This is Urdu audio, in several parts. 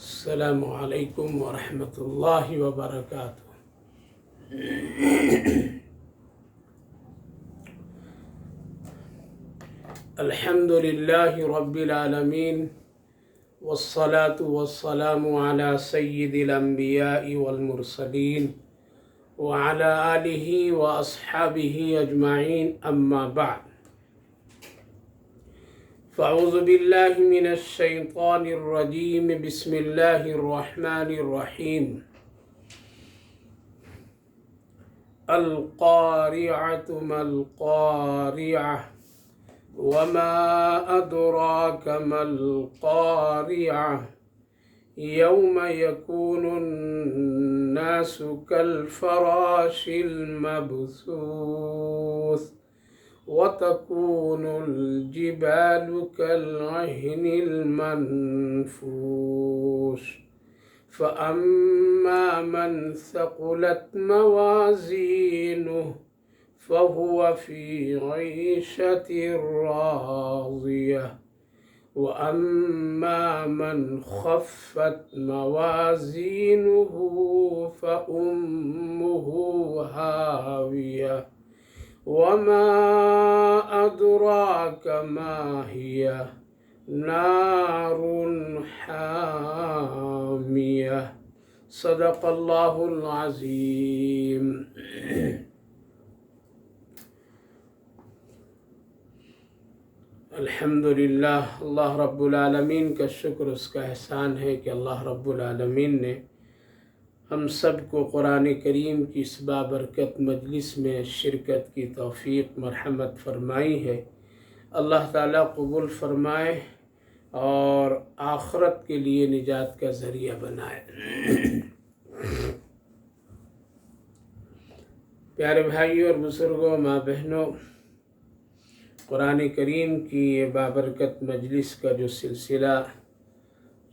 السلام علیکم ورحمۃ اللہ وبرکاتہ۔ الحمد للہ رب العالمین والصلاة والسلام علی سید الانبیاء والمرسلین وعلی آلہ واصحابہ اجمعین، اما بعد فاعوذ باللہ من الشیطان الرجیم، بسم اللہ الرحمن الرحیم۔ القارعۃ ما القارعۃ وما ادراک ما القارعۃ یوم یکون الناس کالفراش المبثوث وتكون الجبال كالعهن المنفوش فأما من ثقلت موازينه فهو في عيشة راضية وأما من خفت موازينه فأمه هاوية وما أدراك ما هي نار حامية۔ صدق اللہ العظیم۔ الحمدللہ، اللہ رب العالمین کا شکر، اس کا احسان ہے کہ اللہ رب العالمین نے ہم سب کو قرآن کریم کی اس بابرکت مجلس میں شرکت کی توفیق مرحمت فرمائی ہے۔ اللہ تعالیٰ قبول فرمائے اور آخرت کے لیے نجات کا ذریعہ بنائے۔ پیارے بھائیوں اور بزرگوں، ماں بہنوں، قرآن کریم کی یہ بابرکت مجلس کا جو سلسلہ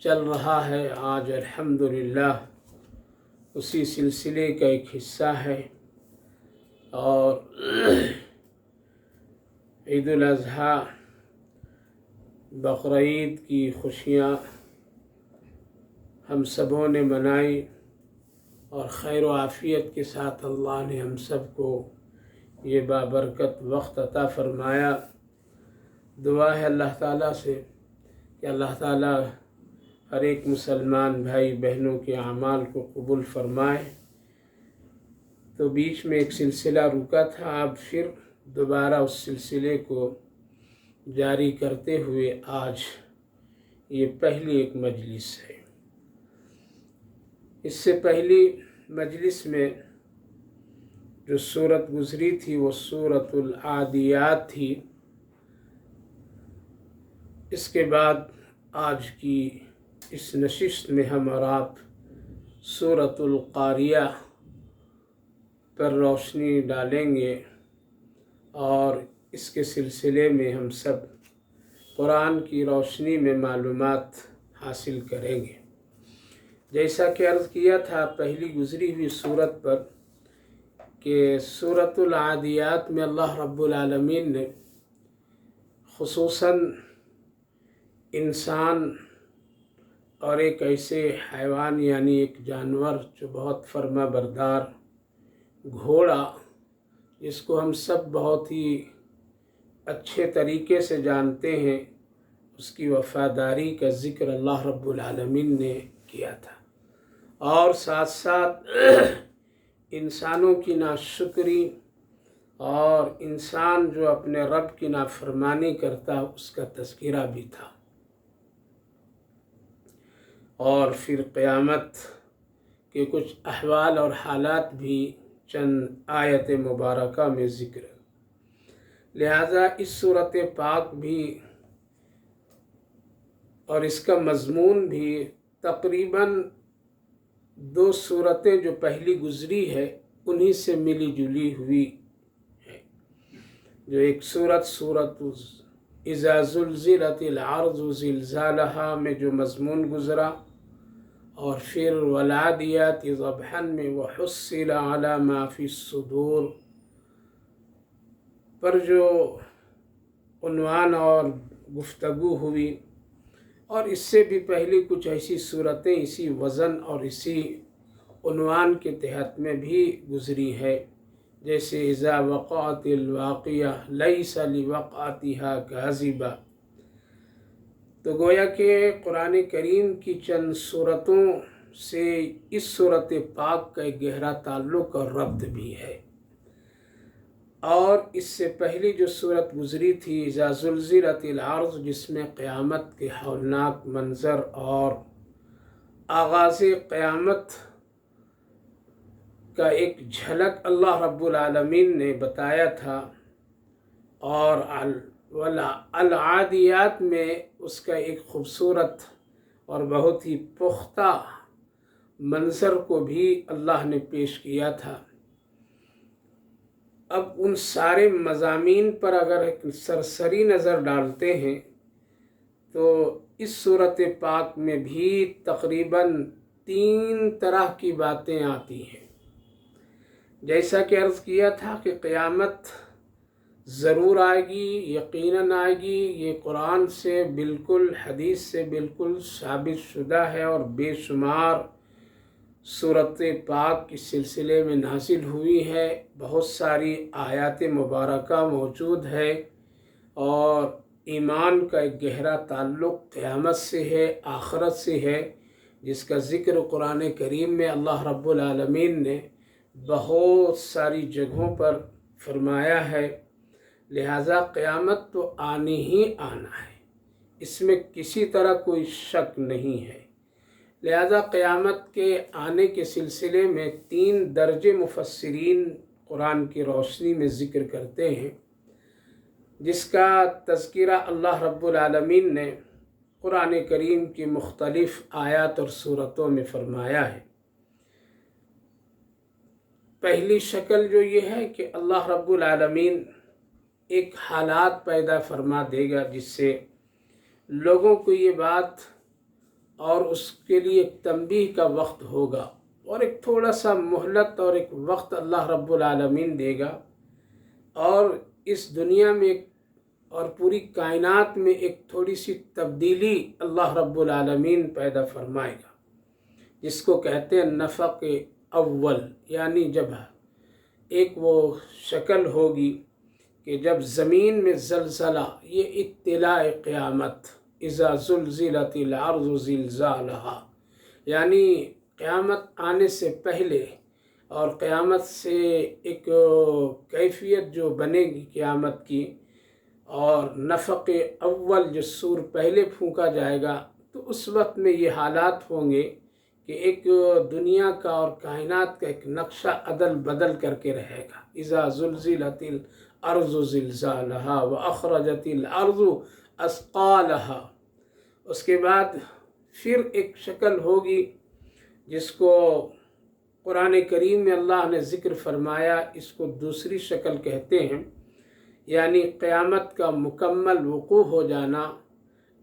چل رہا ہے آج الحمدللہ اسی سلسلے کا ایک حصہ ہے، اور عید الاضحیٰ بقرعید کی خوشیاں ہم سبوں نے منائی، اور خیر و عافیت کے ساتھ اللہ نے ہم سب کو یہ بابرکت وقت عطا فرمایا۔ دعا ہے اللہ تعالیٰ سے کہ اللہ تعالیٰ ہر ایک مسلمان بھائی بہنوں کے اعمال کو قبول فرمائے۔ تو بیچ میں ایک سلسلہ رکا تھا، اب پھر دوبارہ اس سلسلے کو جاری کرتے ہوئے آج یہ پہلی ایک مجلس ہے۔ اس سے پہلی مجلس میں جو سورت گزری تھی وہ سورت العادیات تھی۔ اس کے بعد آج کی اس نشست میں ہم اور آپ سورت القاریہ پر روشنی ڈالیں گے، اور اس کے سلسلے میں ہم سب قرآن کی روشنی میں معلومات حاصل کریں گے۔ جیسا کہ عرض کیا تھا پہلی گزری ہوئی سورت پر کہ سورت العادیات میں اللہ رب العالمین نے خصوصاً انسان اور ایک ایسے حیوان یعنی ایک جانور جو بہت فرما بردار گھوڑا، جس کو ہم سب بہت ہی اچھے طریقے سے جانتے ہیں، اس کی وفاداری کا ذکر اللہ رب العالمین نے کیا تھا، اور ساتھ ساتھ انسانوں کی ناشکری اور انسان جو اپنے رب کی نافرمانی کرتا اس کا تذکرہ بھی تھا، اور پھر قیامت کے کچھ احوال اور حالات بھی چند آیت مبارکہ میں ذکر۔ لہذا اس صورت پاک بھی اور اس کا مضمون بھی تقریباً دو صورتیں جو پہلی گزری ہے انہی سے ملی جلی ہوئی ہے۔ جو ایک سورت اذا زلزلت الارض زلزالہا میں جو مضمون گزرا، اور پھر والعادیات ضبحا میں وحصل علی ما فی الصدور پر جو عنوان اور گفتگو ہوئی، اور اس سے بھی پہلے کچھ ایسی صورتیں اسی وزن اور اسی عنوان کے تحت میں بھی گزری ہے، جیسے اذا وقعت الواقعہ لیس لوقعتها کاذبہ۔ تو گویا کہ قرآن کریم کی چند صورتوں سے اس صورت پاک کا ایک گہرا تعلق اور ربط بھی ہے۔ اور اس سے پہلی جو صورت گزری تھی اذا زلزلت الارض، جس میں قیامت کے ہولناک منظر اور آغاز قیامت کا ایک جھلک اللہ رب العالمین نے بتایا تھا، اور العادیات میں اس کا ایک خوبصورت اور بہت ہی پختہ منظر کو بھی اللہ نے پیش کیا تھا۔ اب ان سارے مضامین پر اگر ایک سرسری نظر ڈالتے ہیں تو اس صورت پاک میں بھی تقریباً 3 طرح کی باتیں آتی ہیں۔ جیسا کہ عرض کیا تھا کہ قیامت ضرور آئے گی، یقیناً آئے گی، یہ قرآن سے بالکل، حدیث سے بالکل ثابت شدہ ہے، اور بے شمار صورت پاک اس سلسلے میں نازل ہوئی ہے، بہت ساری آیات مبارکہ موجود ہے، اور ایمان کا ایک گہرا تعلق قیامت سے ہے، آخرت سے ہے، جس کا ذکر قرآن کریم میں اللہ رب العالمین نے بہت ساری جگہوں پر فرمایا ہے۔ لہذا قیامت تو آنی ہی آنا ہے، اس میں کسی طرح کوئی شک نہیں ہے۔ لہذا قیامت کے آنے کے سلسلے میں 3 درجے مفسرین قرآن کی روشنی میں ذکر کرتے ہیں، جس کا تذکرہ اللہ رب العالمین نے قرآن کریم کی مختلف آیات اور صورتوں میں فرمایا ہے۔ پہلی شکل جو یہ ہے کہ اللہ رب العالمین ایک حالات پیدا فرما دے گا، جس سے لوگوں کو یہ بات اور اس کے لیے ایک تنبیہ کا وقت ہوگا، اور ایک تھوڑا سا مہلت اور ایک وقت اللہ رب العالمین دے گا، اور اس دنیا میں اور پوری کائنات میں ایک تھوڑی سی تبدیلی اللہ رب العالمین پیدا فرمائے گا، جس کو کہتے ہیں نفق اول، یعنی جب ایک وہ شکل ہوگی کہ جب زمین میں زلزلہ، یہ اطلاع قیامت، اذا زلزلت الارض زلزالہا، یعنی قیامت آنے سے پہلے اور قیامت سے ایک کیفیت جو بنے گی قیامت کی، اور نفق اول جو سور پہلے پھونکا جائے گا، تو اس وقت میں یہ حالات ہوں گے کہ ایک دنیا کا اور کائنات کا ایک نقشہ عدل بدل کر کے رہے گا۔ اذا زلزلت الارض زلزالہا واخرجت الارض اثقالہا۔ اس کے بعد پھر ایک شکل ہوگی جس کو قرآن کریم میں اللہ نے ذکر فرمایا، اس کو دوسری شکل کہتے ہیں، یعنی قیامت کا مکمل وقوع ہو جانا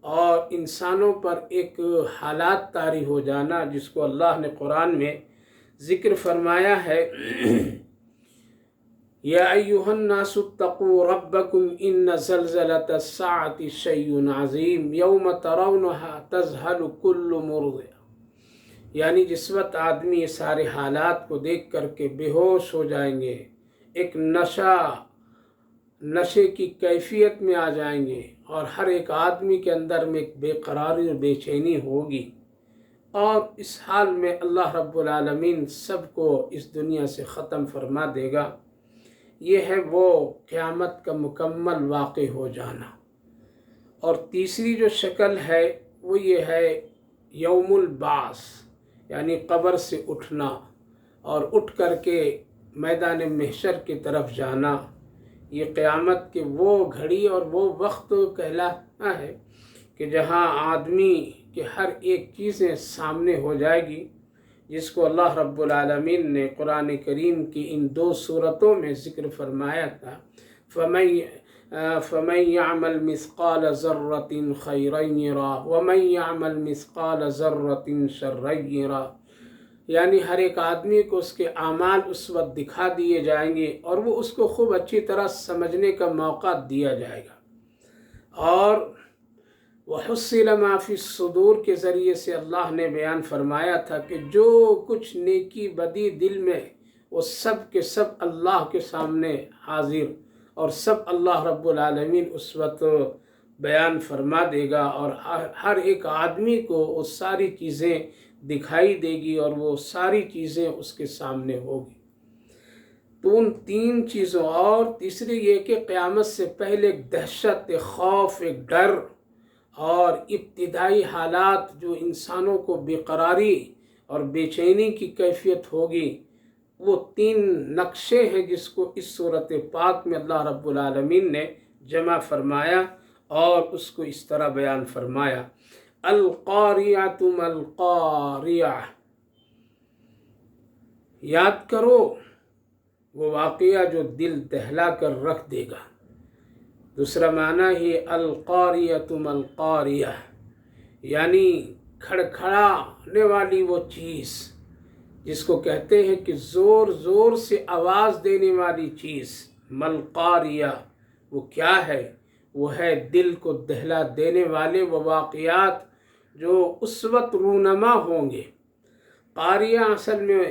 اور انسانوں پر ایک حالات طاری ہو جانا، جس کو اللہ نے قرآن میں ذکر فرمایا ہے، یا ایھا الناس اتقوا ربکم ان زلزلۃ الساعۃ شیء عظیم یوم ترونها تذہل کل مرضع، یعنی جس وقت آدمی یہ سارے حالات کو دیکھ کر کے بے ہوش ہو جائیں گے، ایک نشے کی کیفیت میں آ جائیں گے، اور ہر ایک آدمی کے اندر میں ایک بے قراری اور بے چینی ہوگی، اور اس حال میں اللہ رب العالمین سب کو اس دنیا سے ختم فرما دے گا۔ یہ ہے وہ قیامت کا مکمل واقع ہو جانا۔ اور تیسری جو شکل ہے وہ یہ ہے یوم البعث، یعنی قبر سے اٹھنا اور اٹھ کر کے میدان محشر کی طرف جانا۔ یہ قیامت کے وہ گھڑی اور وہ وقت کہلاتا ہے کہ جہاں آدمی کے ہر ایک چیزیں سامنے ہو جائے گی، جس کو اللہ رب العالمین نے قرآن کریم کی ان 2 صورتوں میں ذکر فرمایا تھا، فَمَن يَعْمَلْ مِثْقَالَ ذَرَّةٍ خَيْرًا يَرَهُ وَمَن يَعْمَلْ مِثْقَالَ ذَرَّةٍ شَرًّا يَرَهُ، یعنی ہر ایک آدمی کو اس کے اعمال اس وقت دکھا دیے جائیں گے، اور وہ اس کو خوب اچھی طرح سمجھنے کا موقع دیا جائے گا، اور وحصل ما فی الصدور کے ذریعے سے اللہ نے بیان فرمایا تھا کہ جو کچھ نیکی بدی دل میں وہ سب کے سب اللہ کے سامنے حاضر اور سب اللہ رب العالمین اس وقت بیان فرما دے گا، اور ہر ایک آدمی کو وہ ساری چیزیں دکھائی دے گی اور وہ ساری چیزیں اس کے سامنے ہوگی۔ تو ان تین چیزوں، اور تیسری یہ کہ قیامت سے پہلے ایک دہشت، ایک خوف، ایک ڈر اور ابتدائی حالات جو انسانوں کو بے قراری اور بے چینی کی کیفیت ہوگی، وہ تین نقشے ہیں جس کو اس صورت پاک میں اللہ رب العالمین نے جمع فرمایا اور اس کو اس طرح بیان فرمایا: القاریۃ ما القاریہ، یاد کرو وہ واقعہ جو دل دہلا کر رکھ دے گا۔ دوسرا معنی ہی القاریۃ ما القاریہ، یعنی کھڑکھڑانے والی وہ چیز جس کو کہتے ہیں کہ زور زور سے آواز دینے والی چیز۔ ما القاریہ، وہ کیا ہے؟ وہ ہے دل کو دہلا دینے والے وہ واقعات جو اس وقت رونما ہوں گے۔ قاریہ اصل میں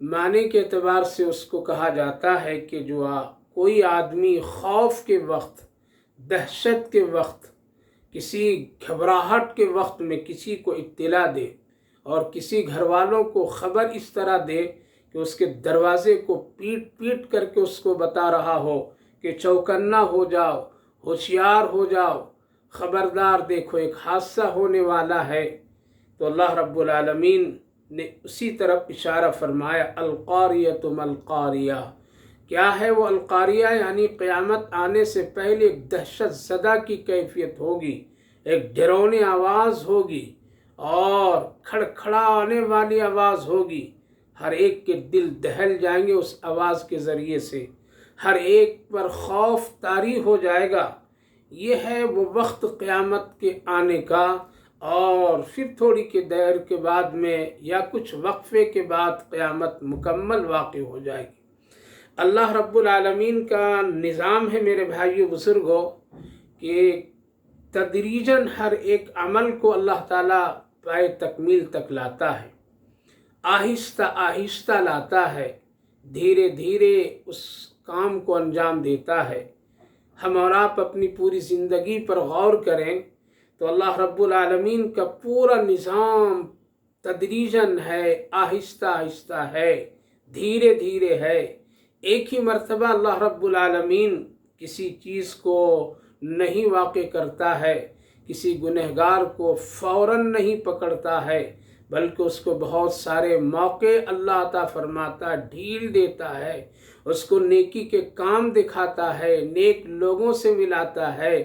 معنی کے اعتبار سے اس کو کہا جاتا ہے کہ جو کوئی آدمی خوف کے وقت، دہشت کے وقت، کسی گھبراہٹ کے وقت میں کسی کو اطلاع دے اور کسی گھر والوں کو خبر اس طرح دے کہ اس کے دروازے کو پیٹ پیٹ کر کے اس کو بتا رہا ہو کہ چوکنا ہو جاؤ، ہوشیار ہو جاؤ، خبردار، دیکھو ایک حادثہ ہونے والا ہے۔ تو اللہ رب العالمین نے اسی طرف اشارہ فرمایا: القاریۃ ما القاریہ۔ کیا ہے وہ القاریہ؟ یعنی قیامت آنے سے پہلے ایک دہشت زدہ کی کیفیت ہوگی، ایک ڈراؤنی آواز ہوگی اور کھڑکھڑانے والی آواز ہوگی۔ ہر ایک کے دل دہل جائیں گے اس آواز کے ذریعے سے، ہر ایک پر خوف طاری ہو جائے گا۔ یہ ہے وہ وقت قیامت کے آنے کا، اور پھر تھوڑی کے دیر کے بعد میں یا کچھ وقفے کے بعد قیامت مکمل واقع ہو جائے گی۔ اللہ رب العالمین کا نظام ہے میرے بھائیو بزرگوں کہ تدریجاً ہر ایک عمل کو اللہ تعالیٰ پائے تکمیل تک لاتا ہے، آہستہ آہستہ لاتا ہے، دھیرے دھیرے اس کام کو انجام دیتا ہے۔ ہم اور آپ اپنی پوری زندگی پر غور کریں تو اللہ رب العالمین کا پورا نظام تدریجاً ہے، آہستہ آہستہ ہے، دھیرے دھیرے ہے۔ ایک ہی مرتبہ اللہ رب العالمین کسی چیز کو نہیں واقع کرتا ہے، کسی گنہگار کو فوراً نہیں پکڑتا ہے، بلکہ اس کو بہت سارے موقع اللہ عطا فرماتا ہے، ڈھیل دیتا ہے، اس کو نیکی کے کام دکھاتا ہے، نیک لوگوں سے ملاتا ہے،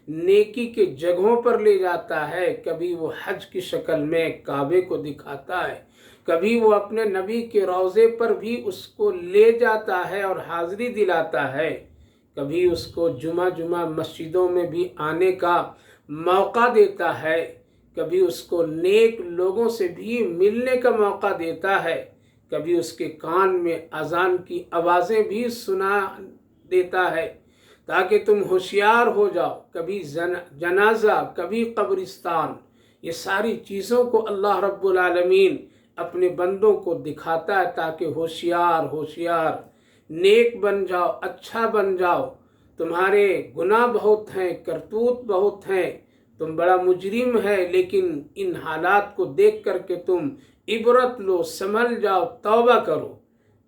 نیکی کے جگہوں پر لے جاتا ہے۔ کبھی وہ حج کی شکل میں کعبے کو دکھاتا ہے، کبھی وہ اپنے نبی کے روضے پر بھی اس کو لے جاتا ہے اور حاضری دلاتا ہے، کبھی اس کو جمعہ مسجدوں میں بھی آنے کا موقع دیتا ہے، کبھی اس کو نیک لوگوں سے بھی ملنے کا موقع دیتا ہے، کبھی اس کے کان میں اذان کی آوازیں بھی سنا دیتا ہے تاکہ تم ہوشیار ہو جاؤ، کبھی جنازہ، کبھی قبرستان۔ یہ ساری چیزوں کو اللہ رب العالمین اپنے بندوں کو دکھاتا ہے تاکہ ہوشیار نیک بن جاؤ، اچھا بن جاؤ۔ تمہارے گناہ بہت ہیں، کرتوت بہت ہیں، تم بڑا مجرم ہے، لیکن ان حالات کو دیکھ کر کے تم عبرت لو، سنبھل جاؤ، توبہ کرو۔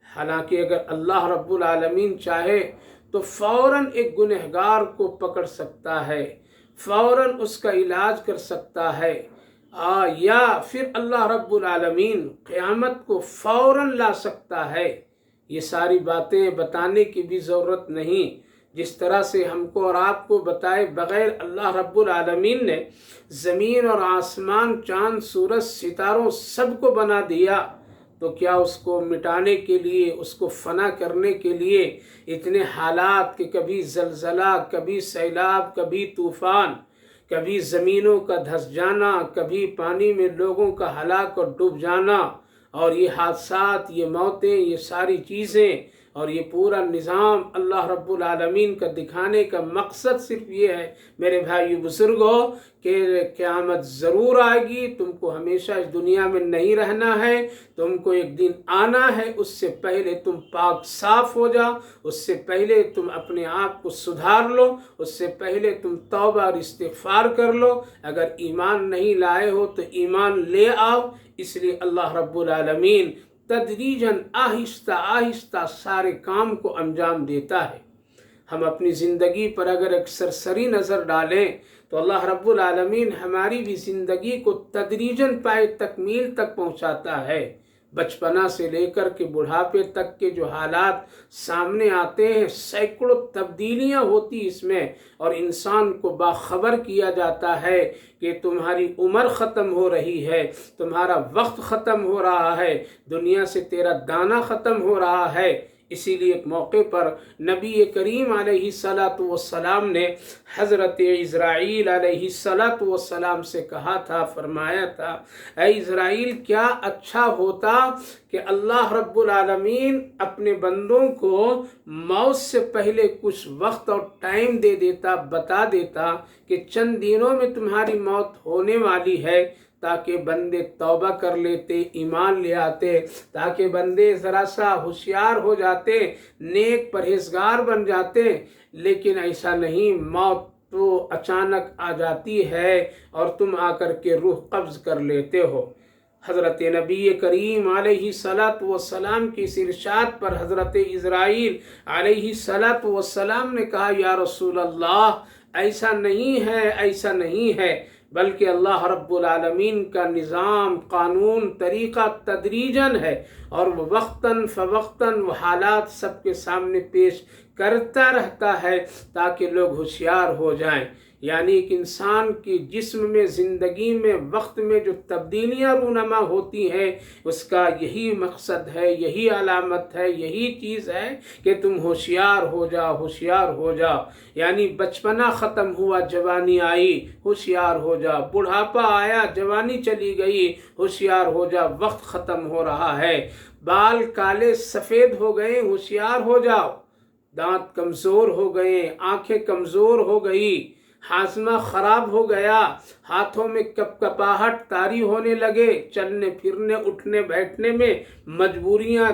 حالانکہ اگر اللہ رب العالمین چاہے تو فوراً ایک گنہگار کو پکڑ سکتا ہے، فوراً اس کا علاج کر سکتا ہے، یا پھر اللہ رب العالمین قیامت کو فوراً لا سکتا ہے۔ یہ ساری باتیں بتانے کی بھی ضرورت نہیں، جس طرح سے ہم کو اور آپ کو بتائے بغیر اللہ رب العالمین نے زمین اور آسمان، چاند، سورج، ستاروں سب کو بنا دیا، تو کیا اس کو مٹانے کے لیے، اس کو فنا کرنے کے لیے اتنے حالات کہ کبھی زلزلہ، کبھی سیلاب، کبھی طوفان، کبھی زمینوں کا دھس جانا، کبھی پانی میں لوگوں کا ہلاک اور ڈوب جانا، اور یہ حادثات، یہ موتیں، یہ ساری چیزیں اور یہ پورا نظام اللہ رب العالمین کا دکھانے کا مقصد صرف یہ ہے میرے بھائیو بزرگوں کہ قیامت ضرور آئے گی، تم کو ہمیشہ اس دنیا میں نہیں رہنا ہے، تم کو ایک دن آنا ہے، اس سے پہلے تم پاک صاف ہو جاؤ، اس سے پہلے تم اپنے آپ کو سدھار لو، اس سے پہلے تم توبہ اور استغفار کر لو، اگر ایمان نہیں لائے ہو تو ایمان لے آؤ۔ اس لیے اللہ رب العالمین تدریجاً آہستہ آہستہ سارے کام کو انجام دیتا ہے۔ ہم اپنی زندگی پر اگر ایک سرسری نظر ڈالیں تو اللہ رب العالمین ہماری بھی زندگی کو تدریجاً پائے تکمیل تک پہنچاتا ہے۔ بچپنا سے لے کر کے بڑھاپے تک کے جو حالات سامنے آتے ہیں، سینکڑوں تبدیلیاں ہوتی اس میں، اور انسان کو باخبر کیا جاتا ہے کہ تمہاری عمر ختم ہو رہی ہے، تمہارا وقت ختم ہو رہا ہے، دنیا سے تیرا دانا ختم ہو رہا ہے۔ اسی لیے ایک موقع پر نبی کریم علیہ السلام نے حضرت عزرائیل علیہ السلام سے کہا تھا، فرمایا تھا، اے عزرائیل کیا اچھا ہوتا کہ اللہ رب العالمین اپنے بندوں کو موت سے پہلے کچھ وقت اور ٹائم دے دیتا، بتا دیتا کہ چند دنوں میں تمہاری موت ہونے والی ہے، تاکہ بندے توبہ کر لیتے، ایمان لے آتے، تاکہ بندے ذرا سا ہوشیار ہو جاتے، نیک پرہیزگار بن جاتے۔ لیکن ایسا نہیں، موت تو اچانک آ جاتی ہے اور تم آ کر کے روح قبض کر لیتے ہو۔ حضرت نبی کریم علیہ السلام کی اس ارشاد پر حضرت عزرائیل علیہ السلام نے کہا، یا رسول اللہ ایسا نہیں ہے، ایسا نہیں ہے، بلکہ اللہ رب العالمین کا نظام، قانون، طریقہ تدریجاً ہے، اور وہ وقتاً فوقتاً وہ حالات سب کے سامنے پیش کرتا رہتا ہے تاکہ لوگ ہوشیار ہو جائیں۔ یعنی ایک انسان کی جسم میں، زندگی میں، وقت میں جو تبدیلیاں رونما ہوتی ہیں، اس کا یہی مقصد ہے، یہی علامت ہے، یہی چیز ہے کہ تم ہوشیار ہو جاؤ، ہوشیار ہو جاؤ۔ یعنی بچپنا ختم ہوا، جوانی آئی، ہوشیار ہو جاؤ، بڑھاپا آیا، جوانی چلی گئی، ہوشیار ہو جاؤ، وقت ختم ہو رہا ہے، بال کالے سفید ہو گئے، ہوشیار ہو جاؤ، دانت کمزور ہو گئے، آنکھیں کمزور ہو گئی، ہاضمہ خراب ہو گیا، ہاتھوں میں کپکپاہٹ طاری ہونے لگے، چلنے پھرنے اٹھنے بیٹھنے میں مجبوریاں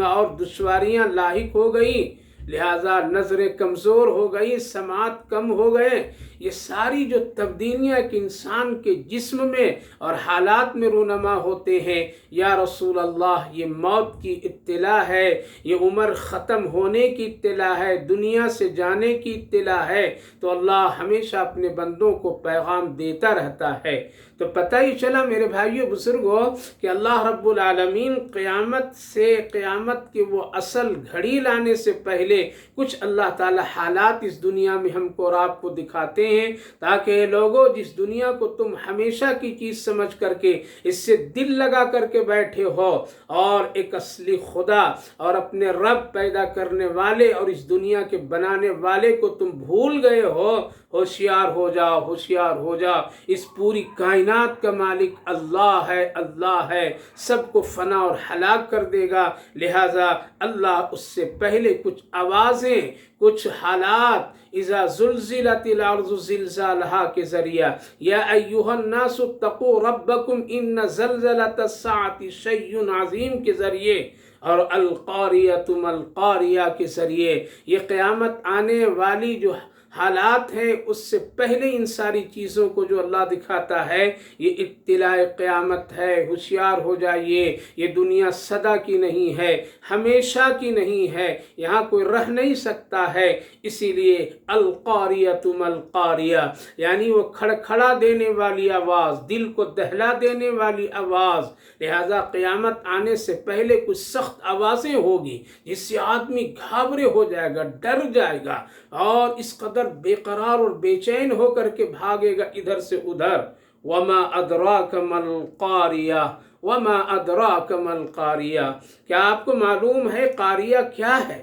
اور دشواریاں لاحق ہو گئی، لہذا نظریں کمزور ہو گئی، سماعت کم ہو گئے۔ یہ ساری جو تبدیلیاں ایک انسان کے جسم میں اور حالات میں رونما ہوتے ہیں، یا رسول اللہ یہ موت کی اطلاع ہے، یہ عمر ختم ہونے کی اطلاع ہے، دنیا سے جانے کی اطلاع ہے۔ تو اللہ ہمیشہ اپنے بندوں کو پیغام دیتا رہتا ہے۔ تو پتہ ہی چلا میرے بھائیو بزرگوں کہ اللہ رب العالمین قیامت کے وہ اصل گھڑی لانے سے پہلے کچھ اللہ تعالی حالات اس دنیا میں ہم کو اور آپ کو دکھاتے ہیں، تاکہ لوگوں جس دنیا کو تم ہمیشہ کی چیز سمجھ کر کے اس سے دل لگا کر کے بیٹھے ہو، اور ایک اصلی خدا اور اپنے رب پیدا کرنے والے اور اس دنیا کے بنانے والے کو تم بھول گئے ہو، ہوشیار ہو جاؤ، ہوشیار ہو جاؤ۔ اس پوری کائنات کا مالک اللہ ہے، اللہ ہے، سب کو فنا اور ہلاک کر دے گا، لہذا اللہ اس سے پہلے کچھ آوازیں، کچھ حالات، اذا زلزلت الارض زلزالہا کے ذریعہ، یا ایہا الناس اتقوا ربکم ان زلزلۃ الساعۃ شیء عظیم کے ذریعے، اور القاریۃ ما القاریہ کے ذریعے، یہ قیامت آنے والی جو حالات ہیں اس سے پہلے ان ساری چیزوں کو جو اللہ دکھاتا ہے، یہ اطلاع قیامت ہے، ہوشیار ہو جائیے، یہ دنیا سدا کی نہیں ہے، ہمیشہ کی نہیں ہے، یہاں کوئی رہ نہیں سکتا ہے۔ اسی لیے القاریۃ ما القاریہ، یعنی وہ کھڑکھڑا دینے والی آواز، دل کو دہلا دینے والی آواز، لہذا قیامت آنے سے پہلے کچھ سخت آوازیں ہوگی جس سے آدمی گھابرے ہو جائے گا، ڈر جائے گا، اور اس قدر بے قرار اور بے چین ہو کر کے بھاگے گا ادھر سے ادھر۔ وما ادراک ما القاریہ، وما ادراک ما القاریہ، کیا آپ کو معلوم ہے قاریہ کیا ہے؟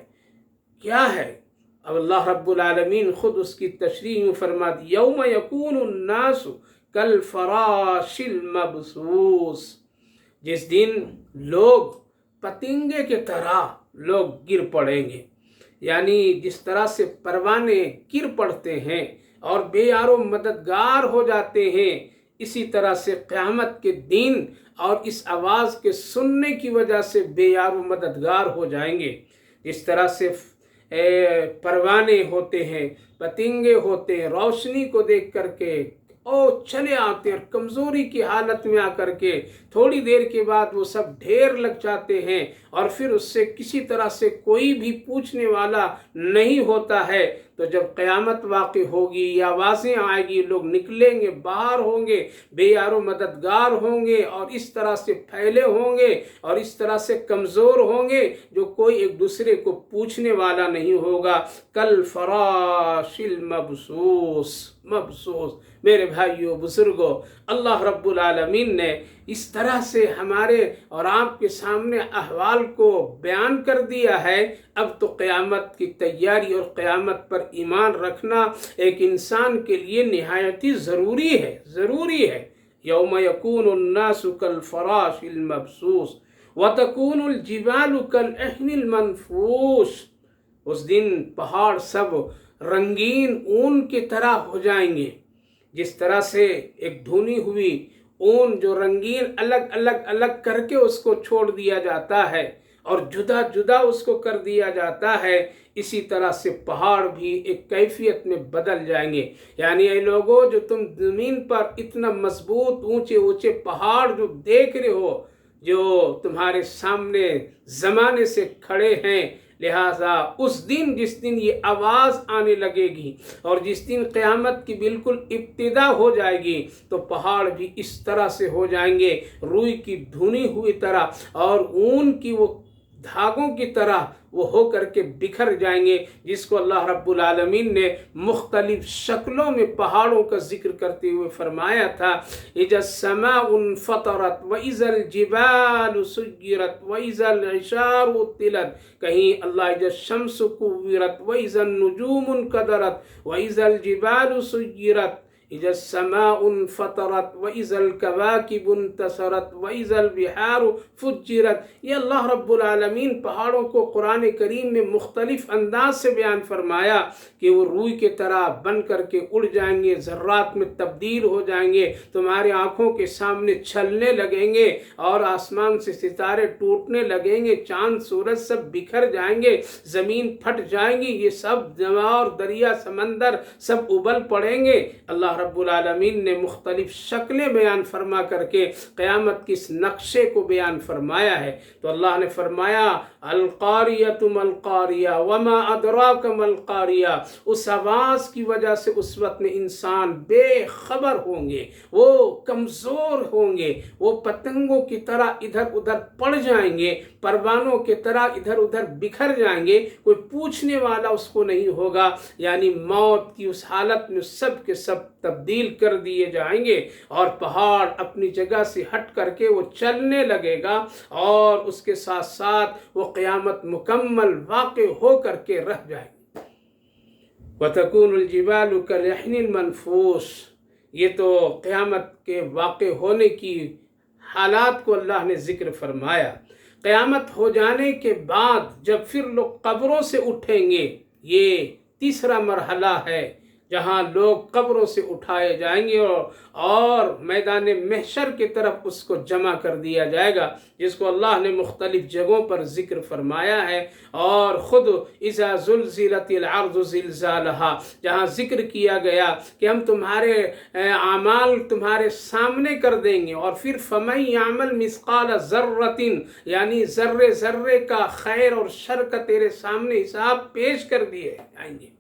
کیا ہے؟ اب اللہ رب العالمین خود اس کی تشریح فرما دی، یوم یکون الناس کالفراش المبثوث، جس دن لوگ پتنگے کی طرح لوگ گر پڑیں گے، یعنی جس طرح سے پروانے گر پڑتے ہیں اور بے یار و مددگار ہو جاتے ہیں، اسی طرح سے قیامت کے دن اور اس آواز کے سننے کی وجہ سے بے یار و مددگار ہو جائیں گے۔ جس طرح سے پروانے ہوتے ہیں، پتنگے ہوتے ہیں، روشنی کو دیکھ کر کے چلے آتے ہیں، اور کمزوری کی حالت میں آ کر کے تھوڑی دیر کے بعد وہ سب ڈھیر لگ جاتے ہیں، اور پھر اس سے کسی طرح سے کوئی بھی پوچھنے والا نہیں ہوتا ہے۔ تو جب قیامت واقع ہوگی، یہ آوازیں آئے گی، لوگ نکلیں گے، باہر ہوں گے، بے یار و مددگار ہوں گے، اور اس طرح سے پھیلے ہوں گے اور اس طرح سے کمزور ہوں گے جو کوئی ایک دوسرے کو پوچھنے والا نہیں ہوگا۔ کل فراش المبثوث مبثوث۔ میرے بھائیوں بزرگوں، اللہ رب العالمین نے اس طرح سے ہمارے اور آپ کے سامنے احوال کو بیان کر دیا ہے۔ اب تو قیامت کی تیاری اور قیامت پر ایمان رکھنا ایک انسان کے لیے نہایت ہی ضروری ہے۔ یوم یکون الناس کالفراش المبثوث وتکون الجبال کالعہن المنفوش۔ اس دن پہاڑ سب رنگین اون کی طرح ہو جائیں گے، جس طرح سے ایک دھنی ہوئی اون جو رنگین الگ کر کے اس کو چھوڑ دیا جاتا ہے اور جدا جدا اس کو کر دیا جاتا ہے، اسی طرح سے پہاڑ بھی ایک کیفیت میں بدل جائیں گے۔ یعنی اے لوگوں، جو تم زمین پر اتنا مضبوط اونچے پہاڑ جو دیکھ رہے ہو، جو تمہارے سامنے زمانے سے کھڑے ہیں، لہٰذا اس دن جس دن یہ آواز آنے لگے گی اور جس دن قیامت کی بالکل ابتدا ہو جائے گی، تو پہاڑ بھی اس طرح سے ہو جائیں گے، روئی کی دھنی ہوئی طرح اور اون کی وہ دھاگوں کی طرح وہ ہو کر کے بکھر جائیں گے، جس کو اللہ رب العالمین نے مختلف شکلوں میں پہاڑوں کا ذکر کرتے ہوئے فرمایا تھا۔ اذا السماء انفطرت واذا الجبال سيرت واذا العشار عطلت، کہیں اللہ اذا الشمس كورت واذا النجوم انكدرت واذا الجبال سيرت اذا السماء انفطرت واذا الكواكب انتثرت واذا البحار فجرت۔ یہ اللہ رب العالمین پہاڑوں کو قرآن کریم میں مختلف انداز سے بیان فرمایا کہ وہ روئی کے طرح بن کر کے اڑ جائیں گے، ذرات میں تبدیل ہو جائیں گے، تمہاری آنکھوں کے سامنے چھلنے لگیں گے، اور آسمان سے ستارے ٹوٹنے لگیں گے، چاند سورج سب بکھر جائیں گے، زمین پھٹ جائیں گی، یہ سب اور دریا سمندر سب ابل پڑیں گے۔ اللہ رب العالمین نے مختلف شکلیں بیان فرما کر کے قیامت کی اس نقشے کو بیان فرمایا ہے۔ تو اللہ نے فرمایا القاریۃ ما القاریہ وما ادراک ما القاریہ۔ اس آواز کی وجہ سے اس وقت میں انسان بے خبر ہوں گے، وہ کمزور ہوں گے، وہ پتنگوں کی طرح ادھر ادھر پڑ جائیں گے، پروانوں کی طرح ادھر ادھر بکھر جائیں گے، کوئی پوچھنے والا اس کو نہیں ہوگا۔ یعنی موت کی اس حالت میں سب کے سب تبدیل کر دیے جائیں گے، اور پہاڑ اپنی جگہ سے ہٹ کر کے وہ چلنے لگے گا، اور اس کے ساتھ ساتھ وہ قیامت مکمل واقع ہو کر کے رہ جائے گی۔ وَتَكُونُ الْجِبَالُ كَالْعِهْنِ الْمَنْفُوشِ۔ یہ تو قیامت کے واقع ہونے کی حالات کو اللہ نے ذکر فرمایا۔ قیامت ہو جانے کے بعد جب پھر لوگ قبروں سے اٹھیں گے، یہ تیسرا مرحلہ ہے، جہاں لوگ قبروں سے اٹھائے جائیں گے اور میدان محشر کی طرف اس کو جمع کر دیا جائے گا، جس کو اللہ نے مختلف جگہوں پر ذکر فرمایا ہے، اور خود اذا زلزلت الارض زلزالہا، جہاں ذکر کیا گیا کہ ہم تمہارے اعمال تمہارے سامنے کر دیں گے، اور پھر فمن یعمل مثقال ذرۃ، یعنی ذرے ذرے کا خیر اور شر کا تیرے سامنے حساب پیش کر دیے جائیں گے۔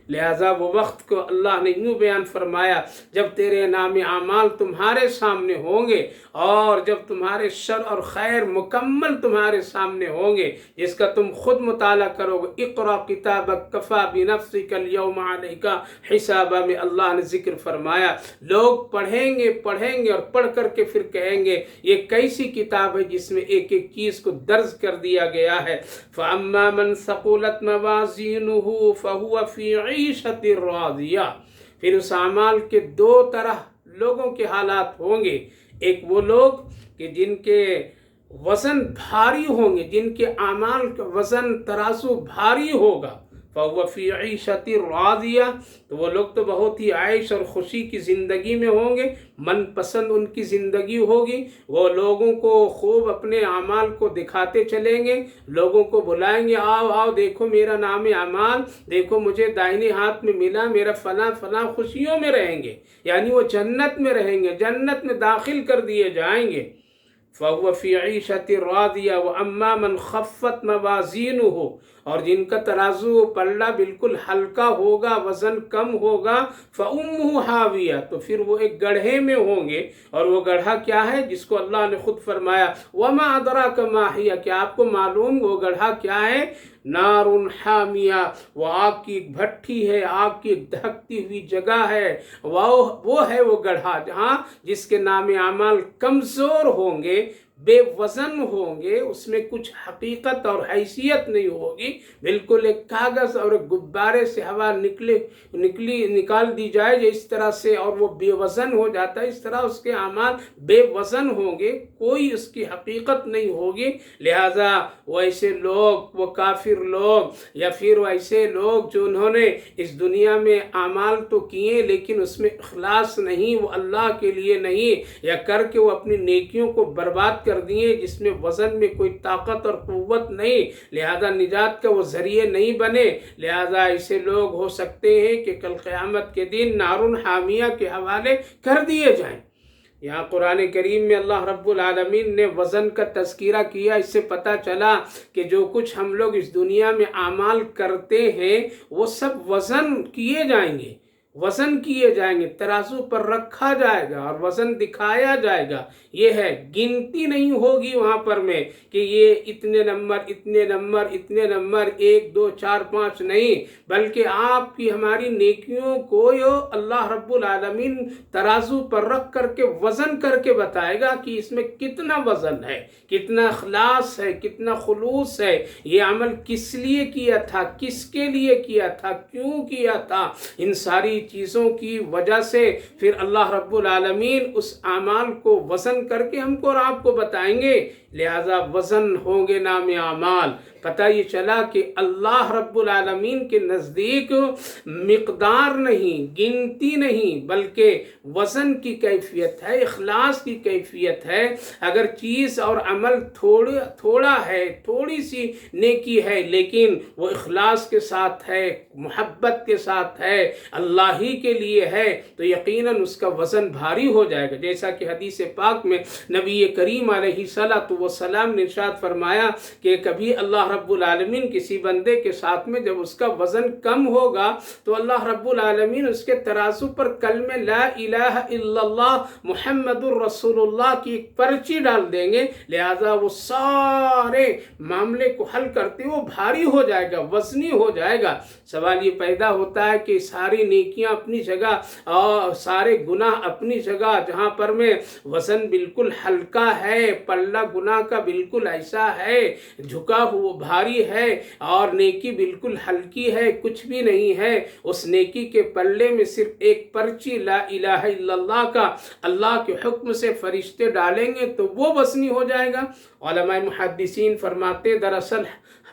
لہذا وہ وقت کو اللہ نے یوں بیان فرمایا، جب تیرے نام اعمال تمہارے سامنے ہوں گے، اور جب تمہارے شر اور خیر مکمل تمہارے سامنے ہوں گے، جس کا تم خود مطالعہ کرو گے۔ اقرأ کتابک کفی بنفسک اليوم علیک حسابا میں اللہ نے ذکر فرمایا، لوگ پڑھیں گے اور پڑھ کر کے پھر کہیں گے یہ کیسی کتاب ہے جس میں ایک ایک چیز کو درج کر دیا گیا ہے۔ فاما من ثقلت موازینہ فہو فی عیشۃ راضیہ۔ پھر اس اعمال کے دو طرح لوگوں کے حالات ہوں گے، ایک وہ لوگ کہ جن کے وزن بھاری ہوں گے، جن کے اعمال کا وزن ترازو بھاری ہوگا، فَهُوَ فِي عِيشَةٍ رَاضِيَةٍ، تو وہ لوگ تو بہت ہی عیش اور خوشی کی زندگی میں ہوں گے، من پسند ان کی زندگی ہوگی، وہ لوگوں کو خوب اپنے اعمال کو دکھاتے چلیں گے، لوگوں کو بلائیں گے، آؤ آؤ دیکھو میرا نام اعمال، دیکھو مجھے دائنے ہاتھ میں ملا، میرا فلاں فلاں، خوشیوں میں رہیں گے، یعنی وہ جنت میں رہیں گے، جنت میں داخل کر دیے جائیں گے۔ فَهُوَ فِي عِيشَةٍ رَاضِيَةٍ وَأَمَّا مَنْ خَفَّتْ مَوَازِينُهُ، اور جن کا ترازو پلڑا بالکل ہلکا ہوگا، وزن کم ہوگا، فَأُمُّهُ هَاوِيَةٌ، تو پھر وہ ایک گڑھے میں ہوں گے، اور وہ گڑھا کیا ہے جس کو اللہ نے خود فرمایا وَمَا أَدْرَاكَ مَا هِيَ، کہ آپ کو معلوم وہ گڑھا کیا ہے؟ نار حامیہ، وہ آگ کی ایک بھٹی ہے، آگ کی ایک دہکتی ہوئی جگہ ہے، وہ ہے وہ گڑھا جہاں جس کے نام اعمال کمزور ہوں گے، بے وزن ہوں گے، اس میں کچھ حقیقت اور حیثیت نہیں ہوگی، بالکل ایک کاغذ اور ایک غبارے سے ہوا نکال دی جائے جو اس طرح سے، اور وہ بے وزن ہو جاتا ہے، اس طرح اس کے اعمال بے وزن ہوں گے، کوئی اس کی حقیقت نہیں ہوگی۔ لہٰذا وہ ایسے لوگ، وہ کافر لوگ، یا پھر وہ ایسے لوگ جو انہوں نے اس دنیا میں اعمال تو کیے لیکن اس میں اخلاص نہیں، وہ اللہ کے لیے نہیں، یا کر کے وہ اپنی نیکیوں کو برباد کر دیے، جس میں وزن میں کوئی طاقت اور قوت نہیں، لہذا نجات کا وہ ذریعے نہیں بنے، لہذا ایسے لوگ ہو سکتے ہیں کہ کل قیامت کے دن نار حامیہ کے حوالے کر دیے جائیں۔ یہاں قرآن کریم میں اللہ رب العالمین نے وزن کا تذکرہ کیا، اس سے پتہ چلا کہ جو کچھ ہم لوگ اس دنیا میں اعمال کرتے ہیں وہ سب وزن کیے جائیں گے، وزن کیے جائیں گے، ترازو پر رکھا جائے گا اور وزن دکھایا جائے گا۔ یہ ہے، گنتی نہیں ہوگی وہاں پر میں کہ یہ اتنے نمبر اتنے نمبر اتنے نمبر، 1 2 4 5 نہیں، بلکہ آپ کی ہماری نیکیوں کو اللہ رب العالمین ترازو پر رکھ کر کے وزن کر کے بتائے گا کہ اس میں کتنا وزن ہے، کتنا اخلاص ہے، کتنا خلوص ہے، یہ عمل کس لیے کیا تھا، کس کے لیے کیا تھا، کیوں کیا تھا، ان ساری چیزوں کی وجہ سے پھر اللہ رب العالمین اس اعمال کو وزن کر کے ہم کو اور آپ کو بتائیں گے۔ لہذا وزن ہوں گے نام اعمال۔ پتہ یہ چلا کہ اللہ رب العالمین کے نزدیک مقدار نہیں، گنتی نہیں، بلکہ وزن کی کیفیت ہے، اخلاص کی کیفیت ہے۔ اگر چیز اور عمل تھوڑا ہے، تھوڑی سی نیکی ہے، لیکن وہ اخلاص کے ساتھ ہے، محبت کے ساتھ ہے، اللہ ہی کے لیے ہے، تو یقیناً اس کا وزن بھاری ہو جائے گا۔ جیسا کہ حدیث پاک میں نبی کریم علیہ السلام نے ارشاد فرمایا کہ کبھی اللہ رب العالمین کسی بندے کے ساتھ میں جب اس کا وزن کم ہوگا تو اللہ رب العالمین اس کے ترازو پر کلمہ لا الہ الا اللہ محمد الرسول اللہ کی ایک پرچی ڈال دیں گے، لہذا وہ سارے معاملے کو حل کرتے وہ بھاری ہو جائے گا، وزنی ہو جائے گا۔ سوال یہ پیدا ہوتا ہے کہ ساری نیکیاں اپنی جگہ اور سارے گناہ اپنی جگہ، جہاں پر میں وزن بالکل ہلکا ہے، پلہ گناہ کا بالکل ایسا ہے، جھکا ہوا بھاری ہے، اور نیکی بالکل ہلکی ہے، کچھ بھی نہیں ہے، اس نیکی کے پلے میں صرف ایک پرچی لا الہ الا اللہ کا اللہ کے حکم سے فرشتے ڈالیں گے تو وہ وزنی ہو جائے گا۔ علماء محدثین فرماتے دراصل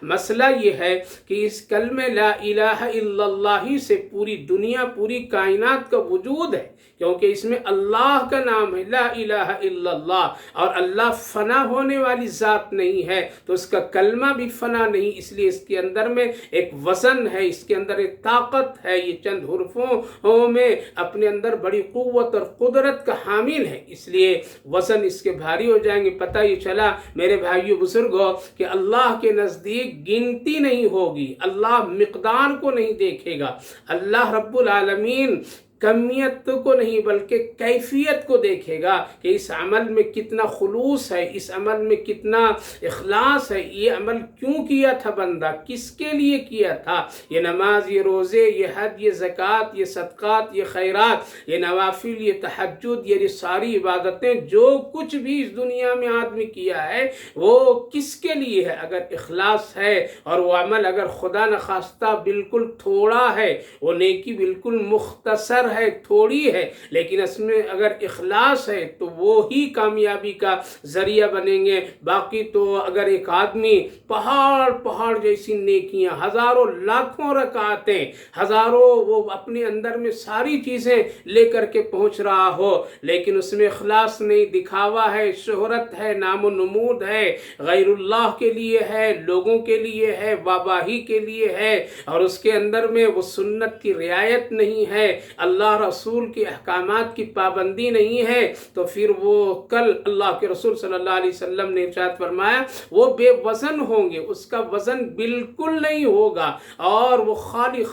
مسئلہ یہ ہے کہ اس کلمہ لا الہ الا اللہ ہی سے پوری دنیا، پوری کائنات کا وجود ہے، کیونکہ اس میں اللہ کا نام ہے لا الہ الا اللہ، اور اللہ فنا ہونے والی ذات نہیں ہے تو اس کا کلمہ بھی فنا نہیں، اس لیے اس کے اندر میں ایک وزن ہے، اس کے اندر ایک طاقت ہے، یہ چند حرفوں میں اپنے اندر بڑی قوت اور قدرت کا حامل ہے، اس لیے وزن اس کے بھاری ہو جائیں گے۔ پتہ یہ چلا میرے بھائیو بزرگوں کہ اللہ کے نزدیک گنتی نہیں ہوگی، اللہ مقدار کو نہیں دیکھے گا، اللہ رب العالمین کمیت کو نہیں بلکہ کیفیت کو دیکھے گا کہ اس عمل میں کتنا خلوص ہے، اس عمل میں کتنا اخلاص ہے، یہ عمل کیوں کیا تھا بندہ، کس کے لیے کیا تھا، یہ نماز، یہ روزے، یہ حج، یہ زکوٰۃ، یہ صدقات، یہ خیرات، یہ نوافل، یہ تہجد، یہ ساری عبادتیں، جو کچھ بھی اس دنیا میں آدمی کیا ہے وہ کس کے لیے ہے۔ اگر اخلاص ہے اور وہ عمل اگر خدا نخواستہ بالکل تھوڑا ہے، وہ نیکی بالکل مختصر مقدار ہے تھوڑی ہے، لیکن اس میں اگر اخلاص ہے تو وہی کامیابی کا ذریعہ بنیں گے۔ باقی تو اگر ایک آدمی پہاڑ جیسی نیکیاں، ہزاروں لاکھوں رکعتیں، ہزاروں وہ اپنے اندر میں ساری چیزیں لے کر کے پہنچ رہا ہو، لیکن اس میں اخلاص نہیں، دکھاوا ہے، شہرت ہے، نام و نمود ہے، غیر اللہ کے لیے ہے، لوگوں کے لیے ہے، واہواہی کے لیے ہے، اور اس کے اندر میں وہ سنت کی رعایت نہیں ہے، اللہ رسول کے احکامات کی پابندی نہیں ہے، تو پھر وہ کل اللہ کے رسول صلی اللہ علیہ وسلم نے ارشاد فرمایا وہ بے وزن ہوں گے، اس کا وزن بالکل نہیں ہوگا، اور وہ خالی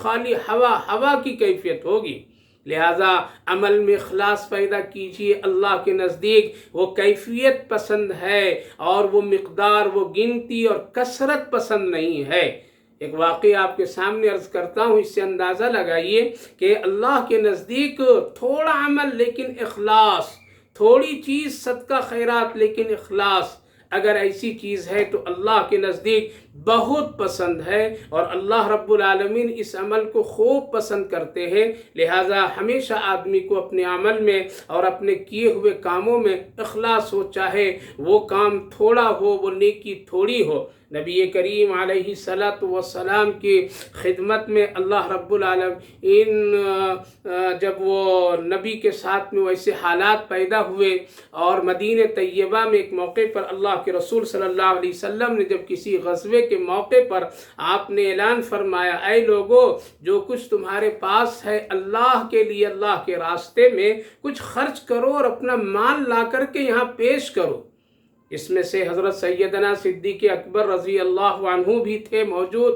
ہوا کی کیفیت ہوگی۔ لہذا عمل میں اخلاص پیدا کیجئے، اللہ کے نزدیک وہ کیفیت پسند ہے، اور وہ مقدار، وہ گنتی اور کثرت پسند نہیں ہے۔ ایک واقعہ آپ کے سامنے عرض کرتا ہوں، اس سے اندازہ لگائیے کہ اللہ کے نزدیک تھوڑا عمل لیکن اخلاص، تھوڑی چیز صدقہ خیرات لیکن اخلاص، اگر ایسی چیز ہے تو اللہ کے نزدیک بہت پسند ہے، اور اللہ رب العالمین اس عمل کو خوب پسند کرتے ہیں۔ لہٰذا ہمیشہ آدمی کو اپنے عمل میں اور اپنے کیے ہوئے کاموں میں اخلاص ہو، چاہے وہ کام تھوڑا ہو، وہ نیکی تھوڑی ہو۔ نبی کریم علیہ السلام کی خدمت میں اللہ رب العالمین جب وہ نبی کے ساتھ میں ویسے حالات پیدا ہوئے، اور مدینہ طیبہ میں ایک موقع پر اللہ کے رسول صلی اللہ علیہ وسلم نے جب کسی غزوے کے موقع پر آپ نے اعلان فرمایا، اے لوگو، جو کچھ تمہارے پاس ہے اللہ کے لیے، اللہ کے راستے میں کچھ خرچ کرو اور اپنا مال لا کر کے یہاں پیش کرو۔ اس میں سے حضرت سیدنا صدیق اکبر رضی اللہ عنہ بھی تھے موجود۔